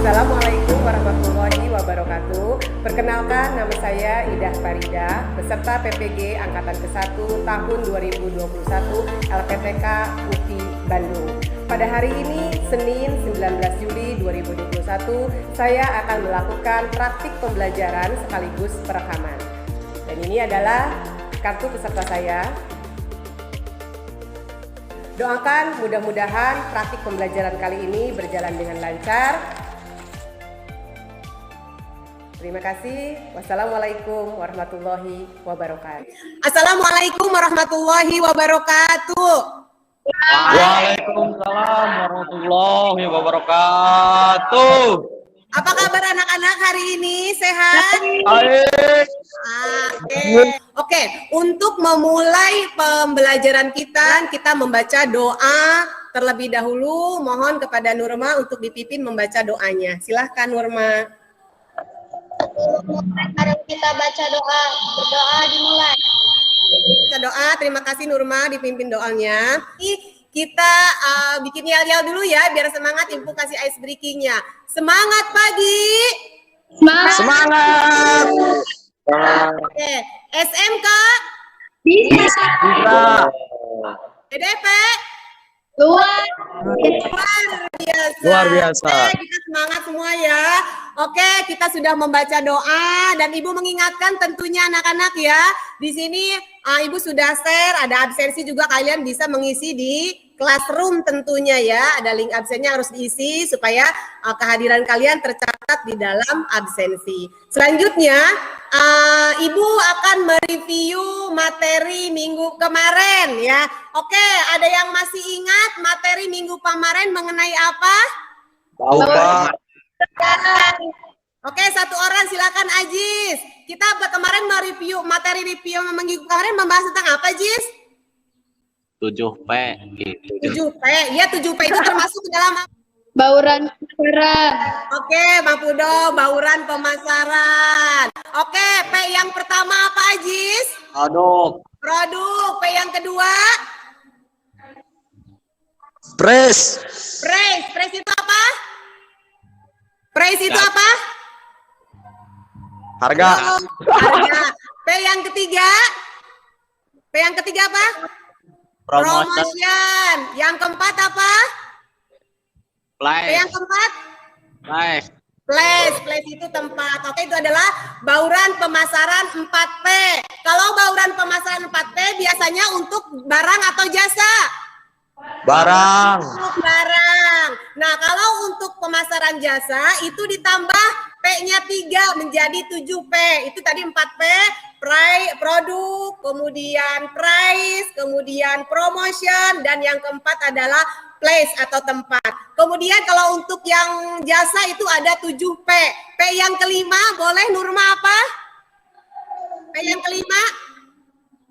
Assalamualaikum warahmatullahi wabarakatuh. Perkenalkan, nama saya Idah Farida, peserta PPG Angkatan ke-1 tahun 2021 LPTK UPI Bandung. Pada hari ini, Senin 19 Juli 2021, saya akan melakukan praktik pembelajaran sekaligus perekaman. Dan ini adalah kartu peserta saya. Doakan mudah-mudahan praktik pembelajaran kali ini berjalan dengan lancar. Terima kasih. Wassalamualaikum warahmatullahi wabarakatuh. Assalamualaikum warahmatullahi wabarakatuh. Waalaikumsalam warahmatullahi wabarakatuh. Apa kabar anak-anak hari ini? Sehat? Baik. Oke. Untuk memulai pembelajaran kita membaca doa terlebih dahulu. Mohon kepada Nurma untuk dipimpin membaca doanya. Silahkan Nurma. Mari kita baca doa. Berdoa dimulai. Baca doa. Terima kasih Nurma dipimpin doanya. Kita bikin yel-yel dulu ya biar semangat. Ibu kasih ice breakingnya. Semangat pagi. Semangat. Oke. SMK. Bisa. EDP. Luar. Luar biasa. Oke, kita semangat semua ya. Oke, kita sudah membaca doa dan Ibu mengingatkan tentunya anak-anak ya. Di sini Ibu sudah share, ada absensi juga kalian bisa mengisi di classroom tentunya ya. Ada link absennya harus diisi supaya kehadiran kalian tercatat di dalam absensi. Selanjutnya, Ibu akan mereview materi minggu kemarin ya. Oke, ada yang masih ingat materi minggu kemarin mengenai apa? Bapak. Oke, satu orang silakan Ajis. Kita kemarin mereview materi review minggu kemarin membahas tentang apa, Jis? 7P gitu. 7P. Ya, 7P itu termasuk ke dalam Bauran pemasaran. Oke, Bang Pudo, bauran pemasaran. Oke, P yang pertama apa, Ajis? Aduk. Produk. P yang kedua? Pres. Price. Price itu apa? Price itu apa? Harga. Harga. P yang ketiga? P yang ketiga apa? Promotion. Yang keempat apa? P yang keempat? Place. Place. Place itu tempat. Oke, itu adalah bauran pemasaran 4P. Kalau bauran pemasaran 4P biasanya untuk barang atau jasa? Barang. Untuk barang. Nah, kalau untuk pemasaran jasa itu ditambah P-nya 3 menjadi 7P. Itu tadi 4P, produk, kemudian price, kemudian promotion, dan yang keempat adalah place atau tempat. Kemudian kalau untuk yang jasa itu ada 7P. P yang kelima boleh Nurma apa? P yang kelima?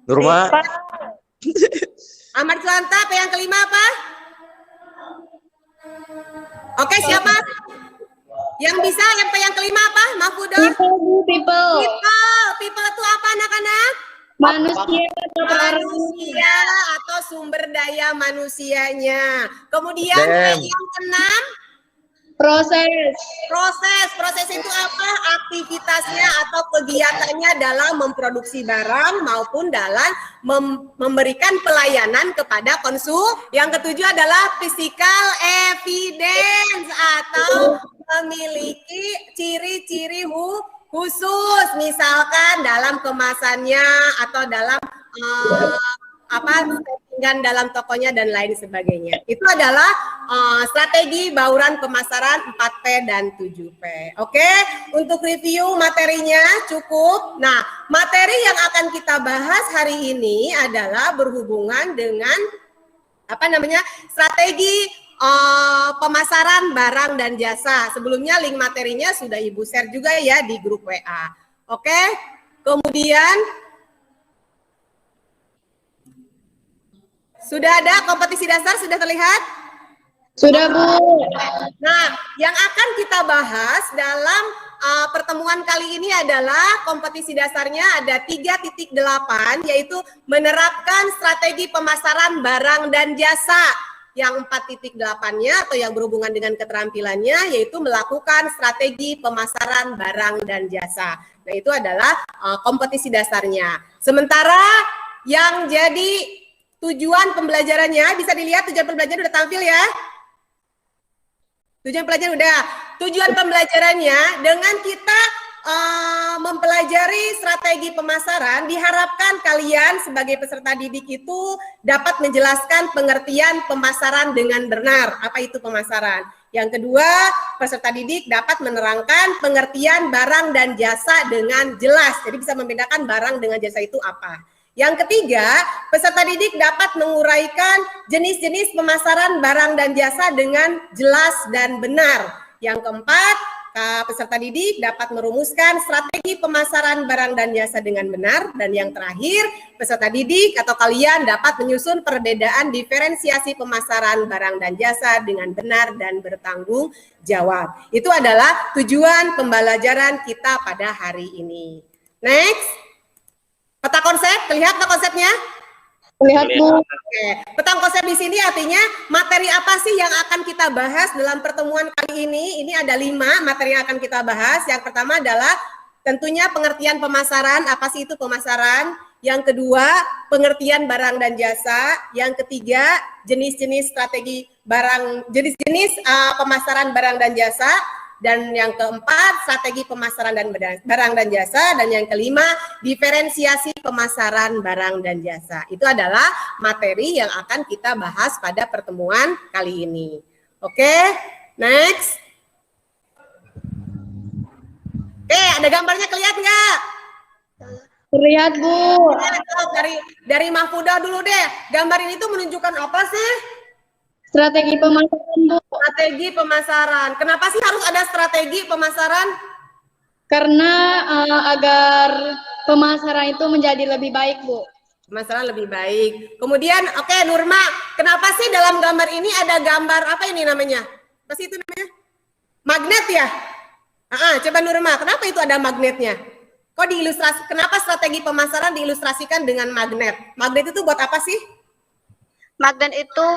Nurma. Ahmad Suanta, P yang kelima apa? Oke, siapa? Yang bisa, yang P yang kelima apa? Mahfudo? People. People itu apa anak-anak? Manusia atau Manusia atau sumber daya manusianya. Kemudian P Dem. yang keenam? proses. Proses itu apa? Aktivitasnya atau kegiatannya dalam memproduksi barang maupun dalam memberikan pelayanan kepada konsumen. Yang ketujuh adalah physical evidence atau memiliki ciri-ciri khusus, misalkan dalam kemasannya atau dalam settingan dalam tokonya dan lain sebagainya. Itu adalah strategi bauran pemasaran 4P dan 7P. Oke, untuk review materinya cukup. Nah, materi yang akan kita bahas hari ini adalah berhubungan dengan strategi pemasaran barang dan jasa. Sebelumnya link materinya sudah Ibu share juga ya di grup WA. Oke, kemudian sudah ada kompetisi dasar, sudah terlihat? Sudah, Bu. Nah, yang akan kita bahas dalam pertemuan kali ini adalah kompetisi dasarnya ada 3.8, yaitu menerapkan strategi pemasaran barang dan jasa. Yang 4.8-nya atau yang berhubungan dengan keterampilannya yaitu melakukan strategi pemasaran barang dan jasa. Nah, itu adalah kompetisi dasarnya. Sementara yang jadi tujuan pembelajarannya, bisa dilihat tujuan pembelajaran udah tampil ya. Tujuan pelajaran udah. Tujuan pembelajarannya dengan kita mempelajari strategi pemasaran, diharapkan kalian sebagai peserta didik itu dapat menjelaskan pengertian pemasaran dengan benar. Apa itu pemasaran? Yang kedua, peserta didik dapat menerangkan pengertian barang dan jasa dengan jelas. Jadi bisa membedakan barang dengan jasa itu apa. Yang ketiga, peserta didik dapat menguraikan jenis-jenis pemasaran barang dan jasa dengan jelas dan benar. Yang keempat, peserta didik dapat merumuskan strategi pemasaran barang dan jasa dengan benar. Dan yang terakhir, peserta didik atau kalian dapat menyusun perbedaan diferensiasi pemasaran barang dan jasa dengan benar dan bertanggung jawab. Itu adalah tujuan pembelajaran kita pada hari ini. Next, peta konsep, terlihat peta konsepnya? Lihat Bu. Oke, peta konsep di sini artinya materi apa sih yang akan kita bahas dalam pertemuan kali ini? Ini ada 5 materi yang akan kita bahas. Yang pertama adalah tentunya pengertian pemasaran, apa sih itu pemasaran? Yang kedua, pengertian barang dan jasa. Yang ketiga, jenis-jenis strategi barang, jenis-jenis pemasaran barang dan jasa. Dan yang keempat, strategi pemasaran dan barang dan jasa. Dan yang kelima, diferensiasi pemasaran barang dan jasa. Itu adalah materi yang akan kita bahas pada pertemuan kali ini. Oke, next. Oke, ada gambarnya, kelihatan nggak? Terlihat Bu. Dari Mahfudah dulu deh. Gambar ini tuh menunjukkan apa sih? Strategi pemasaran Bu. Strategi pemasaran. Kenapa sih harus ada strategi pemasaran? Karena agar pemasaran itu menjadi lebih baik Bu. Pemasaran lebih baik. Kemudian, oke, Nurma, kenapa sih dalam gambar ini ada gambar apa ini namanya? Apa sih itu namanya? Magnet ya? Coba Nurma, kenapa itu ada magnetnya? Kok diilustrasi? Kenapa strategi pemasaran diilustrasikan dengan magnet? Magnet itu buat apa sih? Magnet itu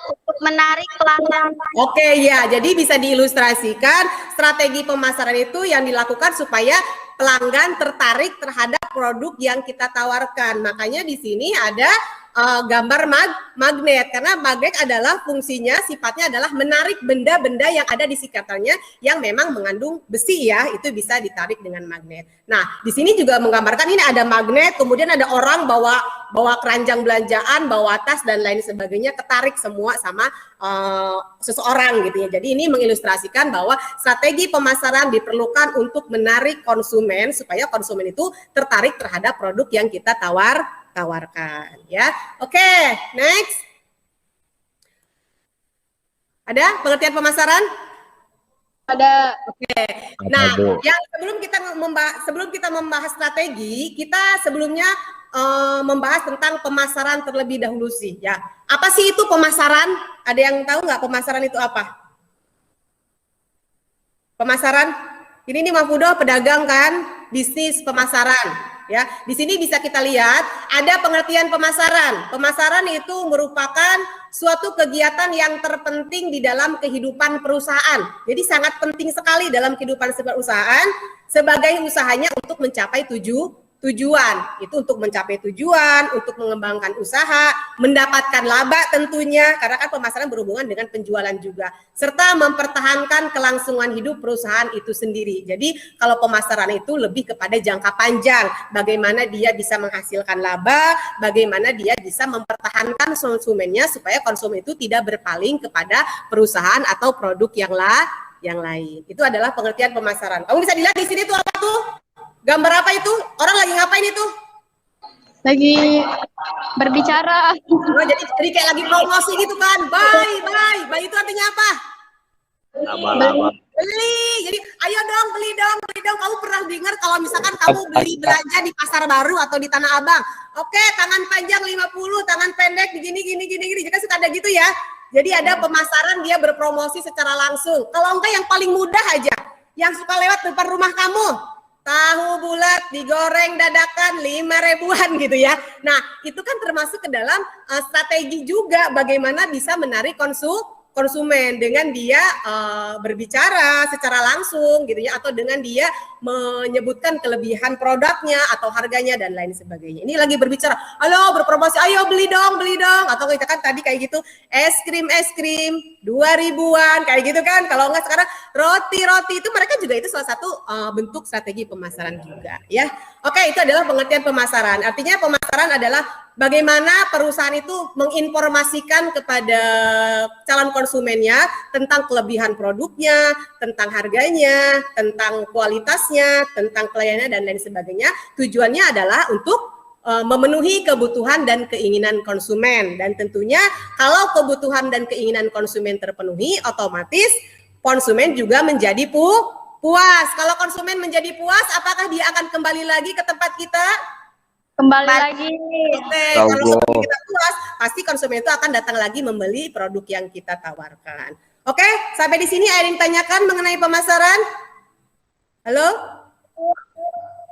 untuk menarik pelanggan. Oke, ya, jadi bisa diilustrasikan strategi pemasaran itu yang dilakukan supaya pelanggan tertarik terhadap produk yang kita tawarkan. Makanya di sini ada gambar magnet, karena magnet adalah fungsinya, sifatnya adalah menarik benda-benda yang ada di sekitarnya yang memang mengandung besi ya, itu bisa ditarik dengan magnet. Nah, di sini juga menggambarkan ini ada magnet, kemudian ada orang bawa keranjang belanjaan, bawa tas dan lain sebagainya, ketarik semua sama seseorang gitu ya. Jadi ini mengilustrasikan bahwa strategi pemasaran diperlukan untuk menarik konsumen supaya konsumen itu tertarik terhadap produk yang kita tawarkan ya. Oke, next. Ada pengertian pemasaran? Ada. Oke. Nah, yang sebelum kita membahas strategi, kita sebelumnya membahas tentang pemasaran terlebih dahulu sih ya. Apa sih itu pemasaran? Ada yang tahu nggak pemasaran itu apa? Pemasaran? Ini nih Mahfudah pedagang kan, bisnis pemasaran. Ya, di sini bisa kita lihat ada pengertian pemasaran. Pemasaran itu merupakan suatu kegiatan yang terpenting di dalam kehidupan perusahaan. Jadi sangat penting sekali dalam kehidupan perusahaan sebagai usahanya untuk mencapai tujuan. Itu untuk mencapai tujuan, untuk mengembangkan usaha, mendapatkan laba tentunya, karena kan pemasaran berhubungan dengan penjualan juga, serta mempertahankan kelangsungan hidup perusahaan itu sendiri. Jadi kalau pemasaran itu lebih kepada jangka panjang, bagaimana dia bisa menghasilkan laba, bagaimana dia bisa mempertahankan konsumennya supaya konsumen itu tidak berpaling kepada perusahaan atau produk yang lain. Itu adalah pengertian pemasaran. Kamu bisa dilihat di sini tuh apa tuh? Gambar apa itu? Orang lagi ngapain itu? Lagi berbicara. Oh, jadi kayak lagi promosi gitu kan. Buy itu artinya apa? Beli. Jadi ayo dong, beli dong. Kamu pernah dengar kalau misalkan kamu beli belanja di Pasar Baru atau di Tanah Abang. Oke, tangan panjang 50, tangan pendek gini. Jika suka ada gitu ya. Jadi ada pemasaran, dia berpromosi secara langsung. Kalau enggak yang paling mudah aja, yang suka lewat depan rumah kamu. tahu bulat digoreng dadakan 5.000-an gitu ya. Nah, itu kan termasuk ke dalam strategi juga bagaimana bisa menarik konsumen dengan dia berbicara secara langsung gitu ya, atau dengan dia menyebutkan kelebihan produknya atau harganya dan lain sebagainya. Ini lagi berbicara, halo berpromosi, ayo beli dong, atau kita kan tadi kayak gitu, es krim 2.000-an kayak gitu kan. Kalau enggak sekarang roti itu mereka juga itu salah satu bentuk strategi pemasaran juga ya. Oke, itu adalah pengertian pemasaran. Artinya pemasaran adalah bagaimana perusahaan itu menginformasikan kepada calon konsumennya tentang kelebihan produknya, tentang harganya, tentang kualitasnya, tentang pelayanannya dan lain sebagainya. Tujuannya adalah untuk memenuhi kebutuhan dan keinginan konsumen. Dan tentunya kalau kebutuhan dan keinginan konsumen terpenuhi, otomatis konsumen juga menjadi puas. Kalau konsumen menjadi puas, apakah dia akan kembali lagi ke tempat kita? Kembali lagi. Oke, kalau konsumen kita puas, pasti konsumen itu akan datang lagi membeli produk yang kita tawarkan. Oke, sampai di sini ada yang tanyakan mengenai pemasaran? Halo?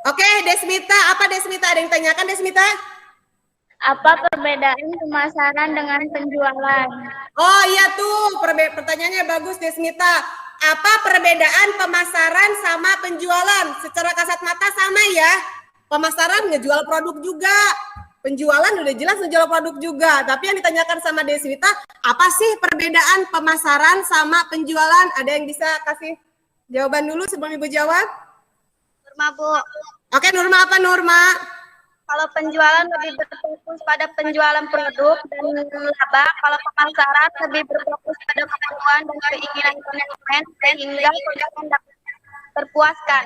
Oke, Desmita, apa Desmita? Ada yang tanyakan Desmita? Apa perbedaan pemasaran dengan penjualan? Oh iya tuh, pertanyaannya bagus Desmita. Apa perbedaan pemasaran sama penjualan? Secara kasat mata sama ya. Pemasaran ngejual produk juga. Penjualan udah jelas ngejual produk juga. Tapi yang ditanyakan sama Deswita, apa sih perbedaan pemasaran sama penjualan? Ada yang bisa kasih jawaban dulu sebelum Ibu jawab? Nurma, Bu. Oke, Nurma, apa Nurma? Kalau penjualan lebih berfokus pada penjualan produk dan laba, kalau pemasaran lebih berfokus pada kebutuhan dan keinginan konsumen sehingga konsumen dapat terpuaskan.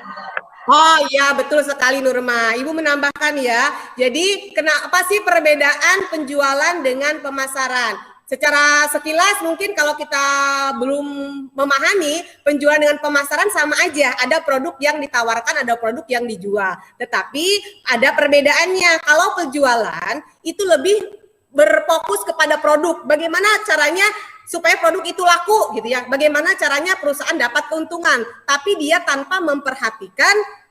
Oh iya, betul sekali Nurma. Ibu menambahkan ya. Jadi kenapa sih perbedaan penjualan dengan pemasaran? Secara sekilas mungkin kalau kita belum memahami, penjualan dengan pemasaran sama aja. Ada produk yang ditawarkan, ada produk yang dijual. Tetapi ada perbedaannya. Kalau penjualan itu lebih berfokus kepada produk. Bagaimana caranya supaya produk itu laku gitu ya. Bagaimana caranya perusahaan dapat keuntungan. Tapi dia tanpa memperhatikan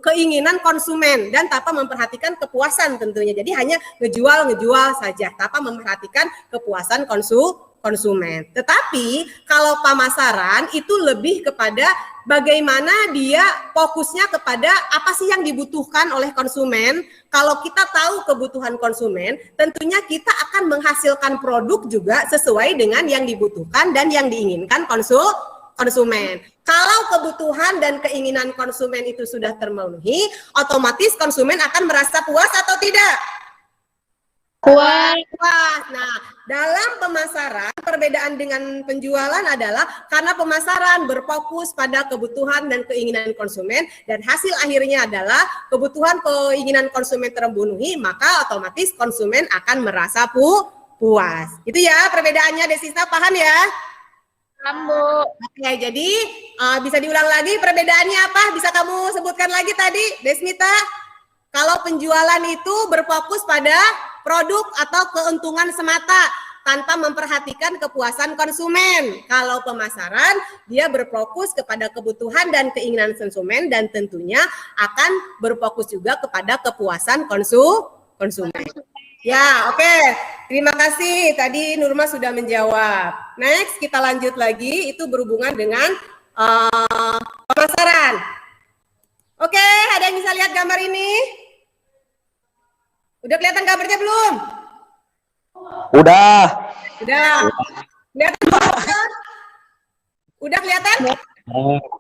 keinginan konsumen dan tanpa memperhatikan kepuasan tentunya. Jadi hanya ngejual saja tanpa memperhatikan kepuasan konsumen. Tetapi kalau pemasaran itu lebih kepada bagaimana dia fokusnya kepada apa sih yang dibutuhkan oleh konsumen. Kalau kita tahu kebutuhan konsumen, tentunya kita akan menghasilkan produk juga sesuai dengan yang dibutuhkan dan yang diinginkan konsumen. Kalau kebutuhan dan keinginan konsumen itu sudah termenuhi, otomatis konsumen akan merasa puas atau tidak? Puas. Nah, dalam pemasaran, perbedaan dengan penjualan adalah karena pemasaran berfokus pada kebutuhan dan keinginan konsumen, dan hasil akhirnya adalah kebutuhan keinginan konsumen terpenuhi, maka otomatis konsumen akan merasa puas. Itu ya perbedaannya, Desista, paham ya? Bu. Oke, jadi bisa diulang lagi perbedaannya apa? Bisa kamu sebutkan lagi tadi, Desmita? Kalau penjualan itu berfokus pada produk atau keuntungan semata tanpa memperhatikan kepuasan konsumen. Kalau pemasaran, dia berfokus kepada kebutuhan dan keinginan konsumen dan tentunya akan berfokus juga kepada kepuasan konsumen. Ya, oke. Terima kasih. Tadi Nurma sudah menjawab. Next, kita lanjut lagi. Itu berhubungan dengan pemasaran. Oke, ada yang bisa lihat gambar ini? Udah kelihatan gambarnya belum? Udah. Kelihatan belum? Udah kelihatan?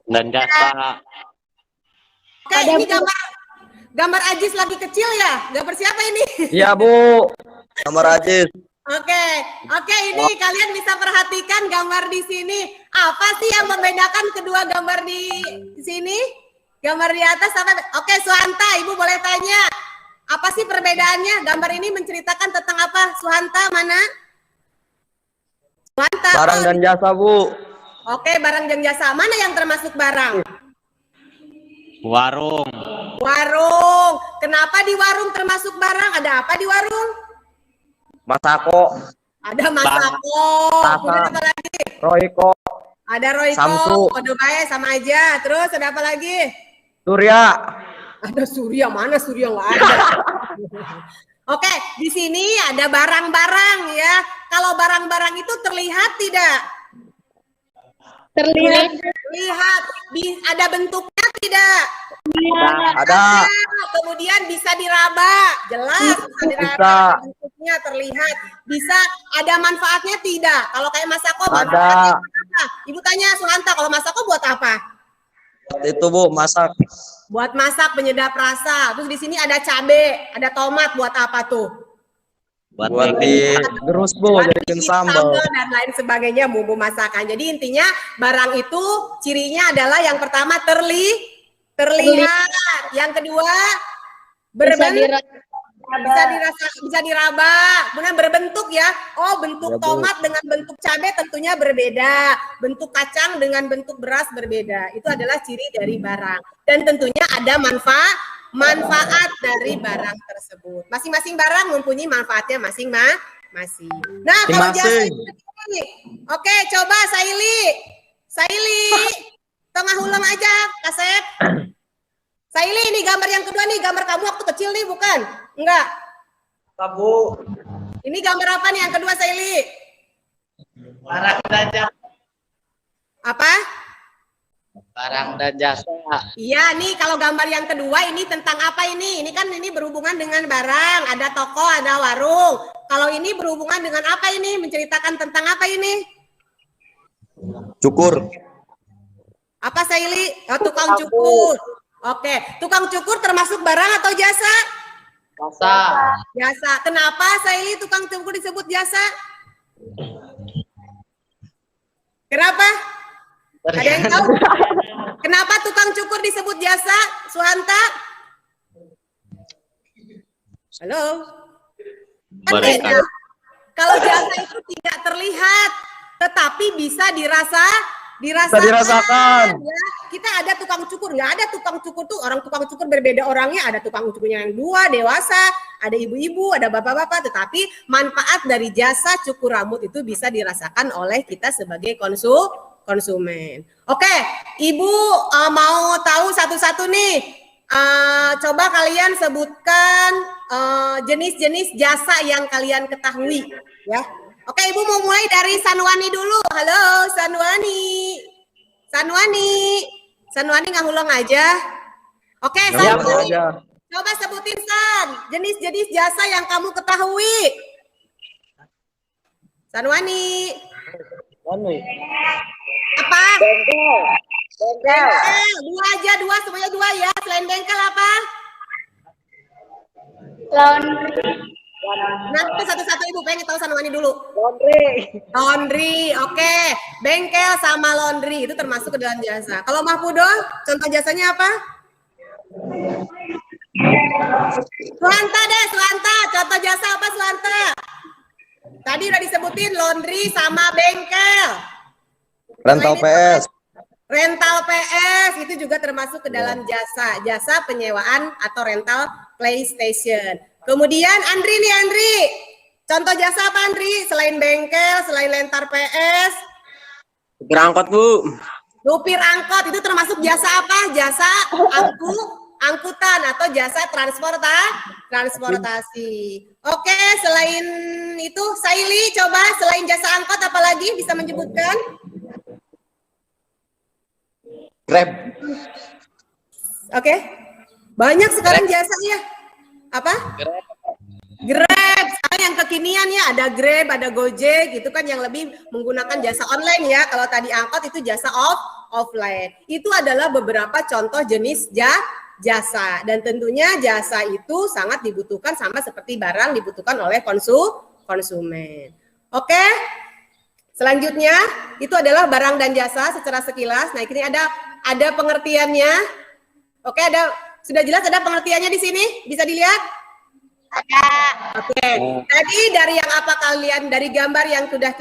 Dan jasa. Oke, ini gambar Ajis lagi kecil ya? Gambar siapa ini? Iya, Bu. Gambar Ajis. Oke, ini kalian bisa perhatikan gambar di sini. Apa sih yang membedakan kedua gambar di sini? Gambar di atas apa? Oke, Suhanta, Ibu boleh tanya. Apa sih perbedaannya? Gambar ini menceritakan tentang apa? Suhanta, mana? Suhanta. Barang dan jasa, Bu. Oke, barang dan jasa. Mana yang termasuk barang? Warung. Kenapa di warung termasuk barang? Ada apa di warung? Masako. Ada Masako. Kemudian apa lagi? Royco. Ada Royco. Samsu. Kode bae sama aja. Terus ada apa lagi? Surya. Ada Surya, mana Surya nggak ada. Oke, di sini ada barang-barang ya. Kalau barang-barang itu terlihat tidak? Terlihat. Lihat, ada bentuknya tidak? Ada. Kemudian bisa diraba, jelas bisa diraba, Bisa. bentuknya terlihat. Bisa ada manfaatnya tidak? Kalau kayak masako Ada. manfaatnya apa? Ibu tanya Suhanta, kalau masako buat apa? Itu Bu, masak. Buat masak penyedap rasa. Terus di sini ada cabe, ada tomat, buat apa tuh? Buat digerus Bu, Buat jadikan bikin sambal. dan lain sebagainya, bumbu masakan. Jadi intinya barang itu cirinya adalah yang pertama terlihat, yang kedua bisa diraba, kemudian berbentuk ya. Oh, bentuk Ya, Bu. tomat dengan bentuk cabai tentunya berbeda, bentuk kacang dengan bentuk beras berbeda. Itu adalah ciri dari barang. Dan tentunya ada manfaat dari barang tersebut. Masing-masing barang mempunyai manfaatnya masing-masing. Nah, kalau jasa ini, oke, coba Saili, tengah ulang aja, Kasep. Saili, ini gambar yang kedua nih, gambar kamu waktu kecil nih, bukan? Enggak. Bu. Ini gambar apa nih yang kedua, Saili? Barang dan jasa. Apa? Barang dan jasa. Iya, nih kalau gambar yang kedua ini tentang apa ini? Ini kan ini berhubungan dengan barang, ada toko, ada warung. Kalau ini berhubungan dengan apa ini? Menceritakan tentang apa ini? Cukur. Apa Saili? Oh, tukang cukur. Oke, tukang cukur termasuk barang atau jasa? Jasa. Jasa. Kenapa Saili tukang cukur disebut jasa? Kenapa? Ada yang tahu? Kenapa tukang cukur disebut jasa, Suhanta? Halo? Kan beda. Kalau jasa itu tidak terlihat, tetapi bisa dirasakan. Ya, kita ada tukang cukur, nggak ada tukang cukur tuh orang tukang cukur berbeda orangnya. Ada tukang cukurnya yang dua dewasa, ada ibu-ibu, ada bapak-bapak. Tetapi manfaat dari jasa cukur rambut itu bisa dirasakan oleh kita sebagai konsumen. Oke, Ibu mau tahu satu-satu nih. Coba kalian sebutkan jenis-jenis jasa yang kalian ketahui, ya. Oke, Ibu mau mulai dari Sanwani dulu. Halo, Sanwani. Sanwani ngahulong aja. Oke, Sanwani. Coba sebutin San, jenis-jenis jasa yang kamu ketahui. Sanwani. Apa? Bengkel. Dua aja, semuanya dua ya. Selain bengkel apa? Nah, itu satu-satu Ibu pengen tahu Sanwani dulu. Laundry, oke. Bengkel sama laundry itu termasuk ke dalam jasa. Kalau Mahfudo, contoh jasanya apa? Suhanta deh, Suhanta. Contoh jasa apa Suhanta? Tadi udah disebutin laundry sama bengkel. Rental PS. Rental PS itu juga termasuk ke dalam jasa penyewaan atau rental PlayStation. Kemudian Andri, contoh jasa apa Andri? Selain bengkel, selain rental PS, Supir angkot Bu. supir angkot itu termasuk jasa apa? Jasa angkutan atau jasa transportasi. Oke, selain itu Saili, coba selain jasa angkot apa lagi bisa menyebutkan? Grab. Oke. Banyak sekarang jasanya. Apa? Grab. Sekarang yang kekinian ya, ada Grab, ada Gojek, itu kan yang lebih menggunakan jasa online ya. Kalau tadi angkot itu jasa offline. Itu adalah beberapa contoh jenis jasa. Dan tentunya jasa itu sangat dibutuhkan sama seperti barang dibutuhkan oleh konsumen. Oke? Selanjutnya itu adalah barang dan jasa secara sekilas. Nah, ini ada pengertiannya. Oke, sudah jelas ada pengertiannya di sini? Bisa dilihat? Ada. Oke. Tadi dari yang apa kalian dari gambar yang sudah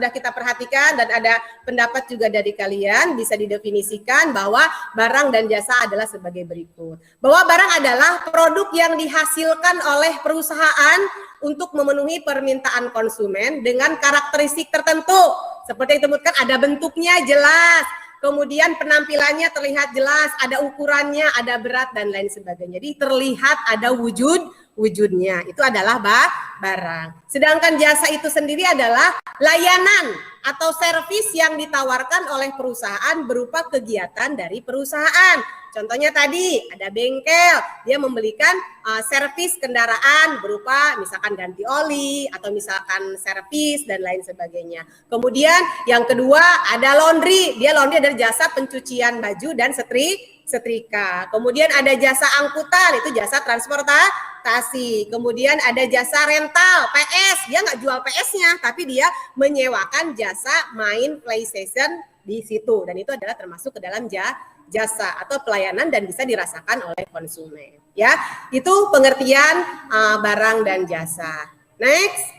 kita perhatikan dan ada pendapat juga dari kalian bisa didefinisikan bahwa barang dan jasa adalah sebagai berikut. Bahwa barang adalah produk yang dihasilkan oleh perusahaan untuk memenuhi permintaan konsumen dengan karakteristik tertentu. Seperti yang disebutkan ada bentuknya jelas. kemudian penampilannya terlihat jelas, ada ukurannya, ada berat dan lain sebagainya. Jadi terlihat ada wujudnya. Itu adalah barang. Sedangkan jasa itu sendiri adalah layanan atau servis yang ditawarkan oleh perusahaan berupa kegiatan dari perusahaan. Contohnya tadi ada bengkel, dia membelikan servis kendaraan berupa misalkan ganti oli atau misalkan servis dan lain sebagainya. Kemudian yang kedua ada laundry, dia laundry adalah jasa pencucian baju dan setrika. Kemudian ada jasa angkutan, itu jasa transportasi. Kemudian ada jasa rental, PS, dia nggak jual PS-nya, tapi dia menyewakan jasa main PlayStation di situ. Dan itu adalah termasuk ke dalam jasa atau pelayanan dan bisa dirasakan oleh konsumen. Ya, itu pengertian barang dan jasa. Next.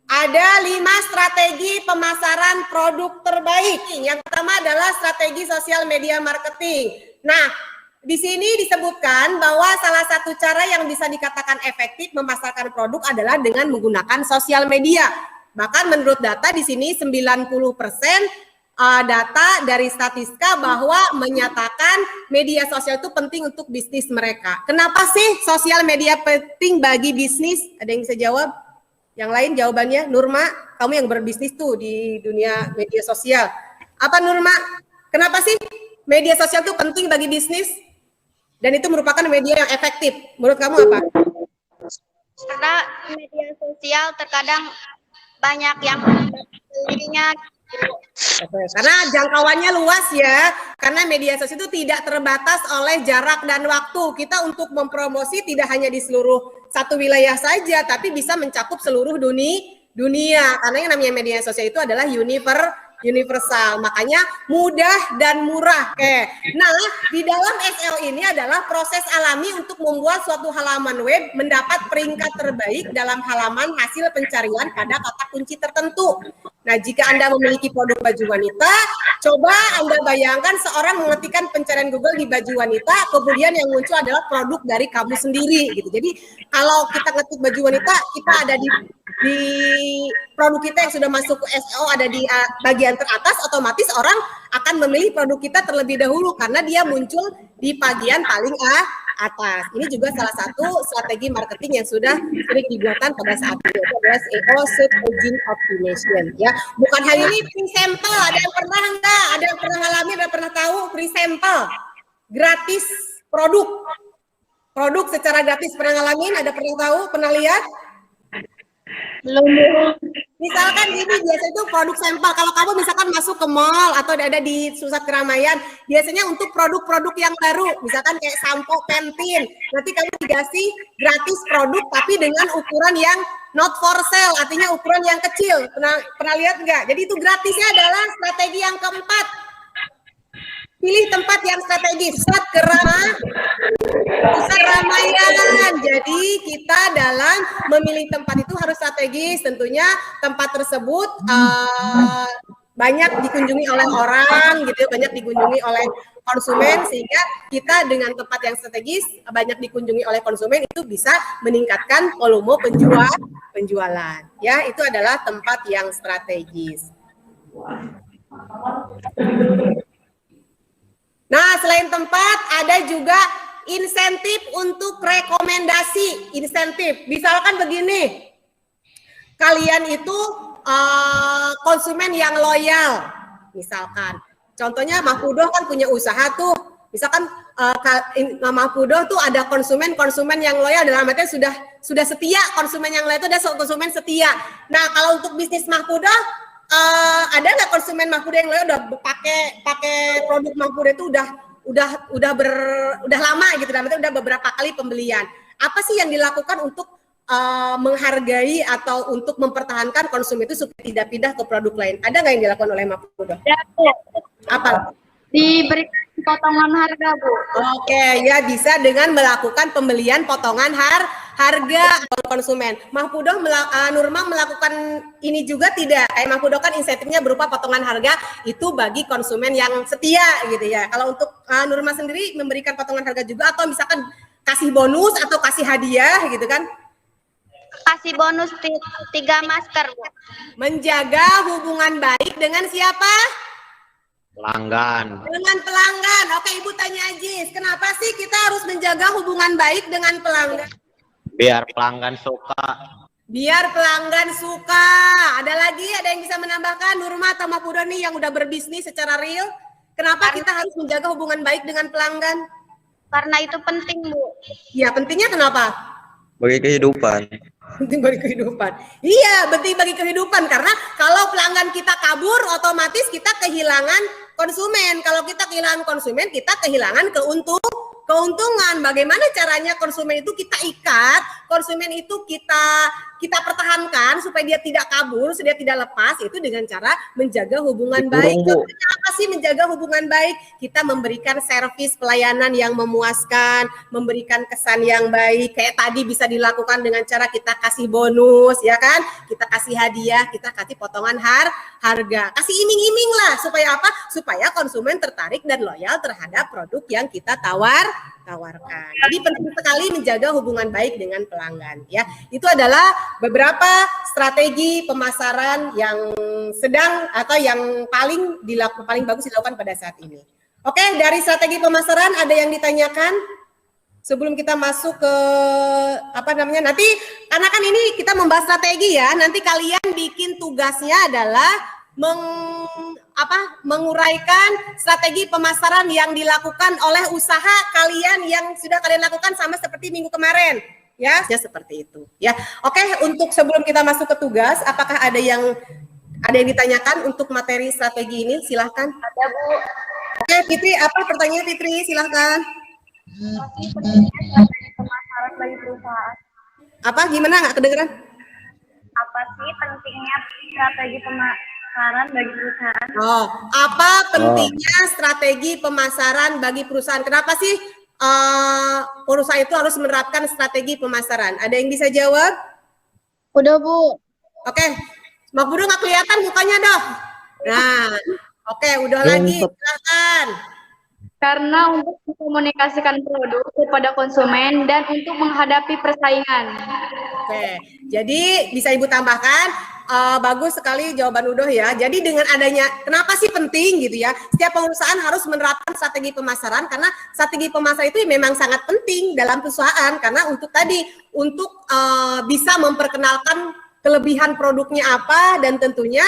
Ada 5 strategi pemasaran produk terbaik. Yang pertama adalah strategi sosial media marketing. Nah, di sini disebutkan bahwa salah satu cara yang bisa dikatakan efektif memasarkan produk adalah dengan menggunakan sosial media. Bahkan menurut data di sini 90% data dari Statistika bahwa menyatakan media sosial itu penting untuk bisnis mereka. Kenapa sih sosial media penting bagi bisnis? Ada yang bisa jawab? Yang lain jawabannya, Nurma, kamu yang berbisnis tuh di dunia media sosial. Apa Nurma? Kenapa sih media sosial itu penting bagi bisnis? Dan itu merupakan media yang efektif. Menurut kamu apa? Karena media sosial terkadang banyak yang membelinya. Karena jangkauannya luas ya, karena media sosial itu tidak terbatas oleh jarak dan waktu. Kita untuk mempromosi tidak hanya di seluruh satu wilayah saja, tapi bisa mencakup seluruh dunia. Karena yang namanya media sosial itu adalah universal, makanya mudah dan murah. Nah, di dalam SEO ini adalah proses alami untuk membuat suatu halaman web mendapat peringkat terbaik dalam halaman hasil pencarian pada kata kunci tertentu. Nah, jika Anda memiliki produk baju wanita, coba Anda bayangkan seorang mengetikkan pencarian Google di baju wanita, kemudian yang muncul adalah produk dari kamu sendiri gitu. Jadi, kalau kita ngetik baju wanita, kita ada di produk kita yang sudah masuk ke SEO ada di bagian teratas, otomatis orang akan memilih produk kita terlebih dahulu karena dia muncul di bagian paling atas. Ini juga salah satu strategi marketing yang sudah sering digunakan pada saat ini, itu adalah SEO Search Engine Optimization. Ya, bukan hanya ini free sample. Ada yang pernah enggak? Ada yang pernah alami? Ada yang pernah tahu free sample? Gratis produk secara gratis, pernah ngalamin? Ada pernah tahu? Pernah lihat? Belum. Misalkan ini biasa itu produk sampel. Kalau kamu misalkan masuk ke mall atau ada di pusat keramaian, biasanya untuk produk-produk yang baru, misalkan kayak sampo Pantene, nanti kamu dikasih gratis produk tapi dengan ukuran yang not for sale, artinya ukuran yang kecil. Pernah lihat nggak? Jadi itu gratisnya adalah strategi yang keempat. Pilih tempat yang strategis, pusat keramaian. Jadi kita dalam memilih tempat itu harus strategis. Tentunya tempat tersebut banyak dikunjungi oleh orang, gitu, banyak dikunjungi oleh konsumen, sehingga kita dengan tempat yang strategis banyak dikunjungi oleh konsumen itu bisa meningkatkan volume penjualan. Ya, itu adalah tempat yang strategis. Nah, selain tempat, ada juga insentif untuk rekomendasi. Insentif, misalkan begini, kalian itu konsumen yang loyal, misalkan. Contohnya Mahfudoh kan punya usaha tuh, misalkan Mahfudoh tuh ada konsumen yang loyal, dalam artinya sudah setia. Konsumen yang loyal itu ada konsumen setia. Nah, kalau untuk bisnis Mahfudoh, ada nggak konsumen Mahfudoh yang loyal udah pakai produk Mahfudoh itu udah lama gitu, dan udah beberapa kali pembelian. Apa sih yang dilakukan untuk menghargai atau untuk mempertahankan konsumen itu supaya tidak pindah ke produk lain? Ada nggak yang dilakukan oleh Mahfudoh? Apa? Diberikan potongan harga, Bu. Oke, ya bisa dengan melakukan pembelian potongan harga konsumen. Mahfudoh, Nurma melakukan ini juga tidak? Kayak Mahfudoh kan insentifnya berupa potongan harga itu bagi konsumen yang setia gitu ya. Kalau untuk Nurma sendiri memberikan potongan harga juga atau misalkan kasih bonus atau kasih hadiah gitu kan? Kasih bonus 3 masker, Bu. Menjaga hubungan baik dengan siapa? Pelanggan. Dengan pelanggan. Oke, Ibu tanya Ajis, kenapa sih kita harus menjaga hubungan baik dengan pelanggan? Biar pelanggan suka. Biar pelanggan suka. Ada lagi, ada yang bisa menambahkan? Nurma atau Mapudo nih yang udah berbisnis secara real. Kenapa kita harus menjaga hubungan baik dengan pelanggan? Karena itu penting, Bu. Ya, pentingnya kenapa? Bagi kehidupan. Penting bagi kehidupan. Iya, penting bagi kehidupan. Karena kalau pelanggan kita kabur, otomatis kita kehilangan konsumen. Kalau kita kehilangan konsumen, kita kehilangan keuntungan. Bagaimana caranya konsumen itu kita ikat, konsumen itu kita pertahankan supaya dia tidak kabur, supaya dia tidak lepas, itu dengan cara menjaga hubungan baik. Contohnya apa sih menjaga hubungan baik? Kita memberikan servis pelayanan yang memuaskan, memberikan kesan yang baik. Kayak tadi bisa dilakukan dengan cara kita kasih bonus, ya kan? Kita kasih hadiah, kita kasih potongan harga. Kasih iming-iming lah, supaya apa? Supaya konsumen tertarik dan loyal terhadap produk yang kita tawarkan. Jadi penting sekali menjaga hubungan baik dengan pelanggan, ya. Itu adalah beberapa strategi pemasaran yang sedang atau yang paling bagus dilakukan pada saat ini. Oke, dari strategi pemasaran ada yang ditanyakan sebelum kita masuk ke nanti karena kan ini kita membahas strategi ya. Nanti kalian bikin tugasnya adalah menguraikan strategi pemasaran yang dilakukan oleh usaha kalian yang sudah kalian lakukan sama seperti minggu kemarin, ya seperti itu, ya. Oke, untuk sebelum kita masuk ke tugas, apakah ada yang ditanyakan untuk materi strategi ini? Silahkan. Ada, Bu. Oke, Fitri, apa pertanyaan Fitri? Silahkan. Strategi pemasaran bagi perusahaan. Apa? Gimana? Nggak kedengeran? Apa sih pentingnya strategi pemasaran bagi perusahaan? Oh, apa pentingnya strategi pemasaran bagi perusahaan? Kenapa sih perusahaan itu harus menerapkan strategi pemasaran? Ada yang bisa jawab? Udah, Bu. Oke, Mbak Budo nggak kelihatan mukanya dong. Nah, oke, udah lagi, silakan. Karena untuk mengkomunikasikan produk kepada konsumen dan untuk menghadapi persaingan. Oke, jadi bisa Ibu tambahkan, bagus sekali jawaban Udo ya. Jadi dengan adanya, kenapa sih penting gitu ya, setiap perusahaan harus menerapkan strategi pemasaran, karena strategi pemasaran itu memang sangat penting dalam perusahaan, karena untuk bisa memperkenalkan kelebihan produknya apa, dan tentunya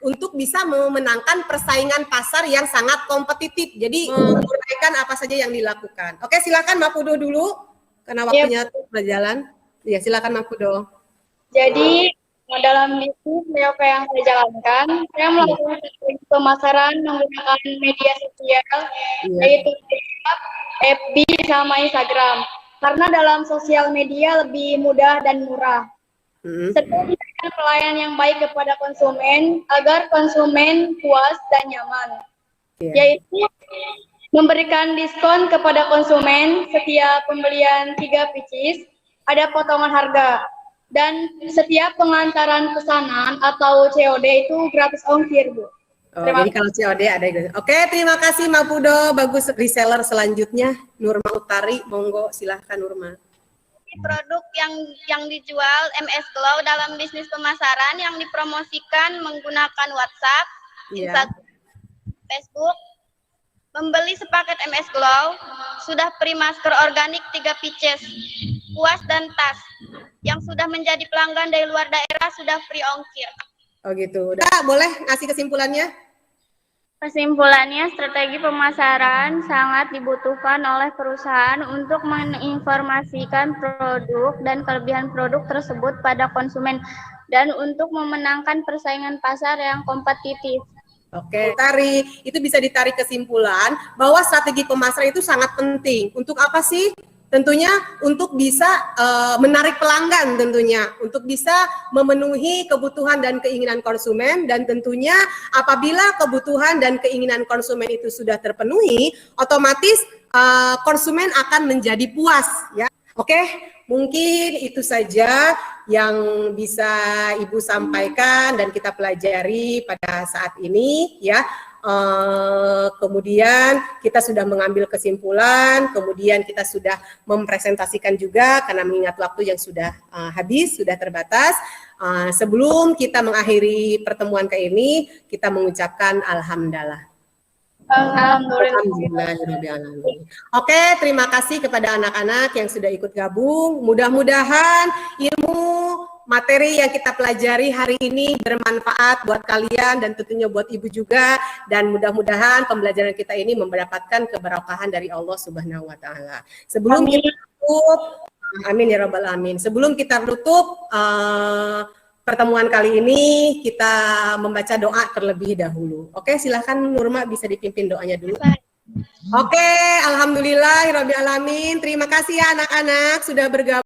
untuk bisa memenangkan persaingan pasar yang sangat kompetitif. Jadi menguraikan apa saja yang dilakukan. Oke, silakan Mbak Pudo dulu karena waktunya berjalan. Ya, silakan Mbak Pudo. Jadi dalam bisnis apa yang saya jalankan, saya melakukan pemasaran menggunakan media sosial, yaitu WhatsApp, FB, sama Instagram. Karena dalam sosial media lebih mudah dan murah. Serta memberikan pelayanan yang baik kepada konsumen agar konsumen puas dan nyaman, yaitu memberikan diskon kepada konsumen setiap pembelian 3 pieces, ada potongan harga, dan setiap pengantaran pesanan atau COD itu gratis ongkir, Bu. Jadi kalau COD ada. Oke, terima kasih Mbak Pudo. Bagus. Reseller selanjutnya Nurma Utari, monggo silahkan Nurma. Produk yang dijual MS Glow dalam bisnis pemasaran yang dipromosikan menggunakan WhatsApp, Instagram, Facebook. Membeli sepaket MS Glow sudah free masker organik 3 pieces, kuas dan tas. Yang sudah menjadi pelanggan dari luar daerah sudah free ongkir. Oh gitu. Udah, boleh ngasih kesimpulannya? Kesimpulannya, strategi pemasaran sangat dibutuhkan oleh perusahaan untuk menginformasikan produk dan kelebihan produk tersebut pada konsumen dan untuk memenangkan persaingan pasar yang kompetitif. Oke, itu bisa ditarik kesimpulan bahwa strategi pemasaran itu sangat penting. Untuk apa sih? Tentunya untuk bisa menarik pelanggan tentunya, untuk bisa memenuhi kebutuhan dan keinginan konsumen, dan tentunya apabila kebutuhan dan keinginan konsumen itu sudah terpenuhi, otomatis konsumen akan menjadi puas, ya. Oke, mungkin itu saja yang bisa Ibu sampaikan dan kita pelajari pada saat ini, ya. Kemudian kita sudah mengambil kesimpulan, kemudian kita sudah mempresentasikan juga karena mengingat waktu yang sudah habis, sudah terbatas. Sebelum kita mengakhiri pertemuan kali ini, kita mengucapkan alhamdulillah. Alhamdulillah. Alhamdulillahirrahmanirrahim. Oke, terima kasih kepada anak-anak yang sudah ikut gabung. Mudah-mudahan ilmu materi yang kita pelajari hari ini bermanfaat buat kalian dan tentunya buat ibu juga. Dan mudah-mudahan pembelajaran kita ini mendapatkan keberkahan dari Allah Subhanahu wa Ta'ala. Sebelum kita tutup, amin ya rabbal alamin. Sebelum kita tutup pertemuan kali ini, kita membaca doa terlebih dahulu. Oke, silahkan Nurma bisa dipimpin doanya dulu. Oke, alhamdulillahirabbil alamin. Terima kasih ya anak-anak sudah bergabung.